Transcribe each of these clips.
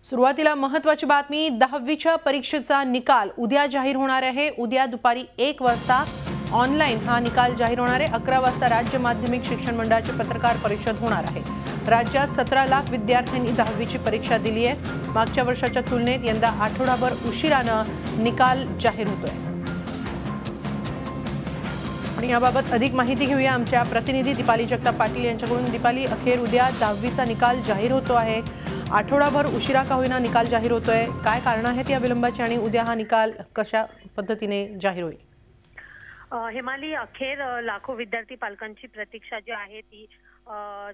सुरुवातीला महत्त्वाची बातमी, 10वीच्या परीक्षेचा निकाल उद्या जाहीर होणार आहे। उद्या दुपारी 1 वाजता ऑनलाईन हा निकाल जाहीर होणार आहे। 11 वाजता राज्य माध्यमिक शिक्षण मंडळाची पत्रकार परिषद होणार आहे। राज्यात 17 लाख विद्यार्थ्यांनी 10वीची परीक्षा दिली आहे। मागच्या वर्षाच्या तुलनेत यंदा आठवडाभर उशिराने निकाल जाहीर होतोय। आणि याबाबत अधिक माहिती घेऊया आमच्या प्रतिनिधी दीपाली जगताप पाटील यांच्याकडून। दीपाली, अखेर उद्या 10वीचा निकाल जाहीर होतो आहे। आठवडाभर उशिरा का होईना निकाल जाहीर होतोय, काय कारण आहेत या विलंबाची आणि उद्या हा निकाल कशा पद्धतीने जाहीर होईल? हेमाली, अखेर लाखो विद्यार्थी पालकांची प्रतीक्षा जी आहे ती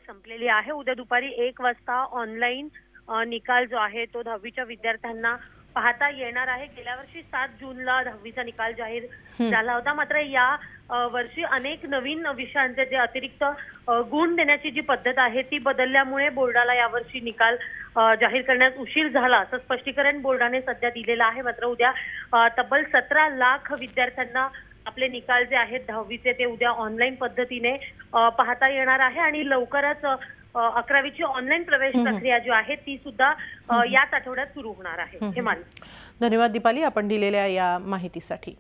संपलेली आहे। उद्या दुपारी 1 वाजता ऑनलाईन निकाल जो आहे तो 10वीच्या विद्यार्थ्यांना पाहता येणार आहे। गेल्या वर्षी 7 जूनला 10वीचा निकाल जाहीर झाला होता, मात्र या वर्षी अनेक नवीन विषयांचे जे अतिरिक्त गुण देण्याची जी पद्धत आहे ती बदलल्यामुळे बोर्डाला यावर्षी निकाल जाहीर करण्यास उशीर झाला, असं स्पष्टीकरण बोर्डाने सध्या दिलेलं आहे। मात्र उद्या तब्बल 17 लाख विद्यार्थ्यांना आपले निकाल जे आहेत 10वीचे ते उद्या ऑनलाईन पद्धतीने पाहता येणार आहे। आणि लवकरच 11वीची ऑनलाईन प्रवेश प्रक्रिया जी आहे ती सुद्धा याच आठवड्यात सुरू होणार आहे। हेमाली, धन्यवाद दीपाली आपण दिलेल्या या माहितीसाठी।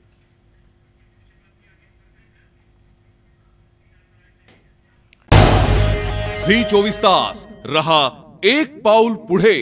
झी 24 तास रहा एक पाऊल पुढे।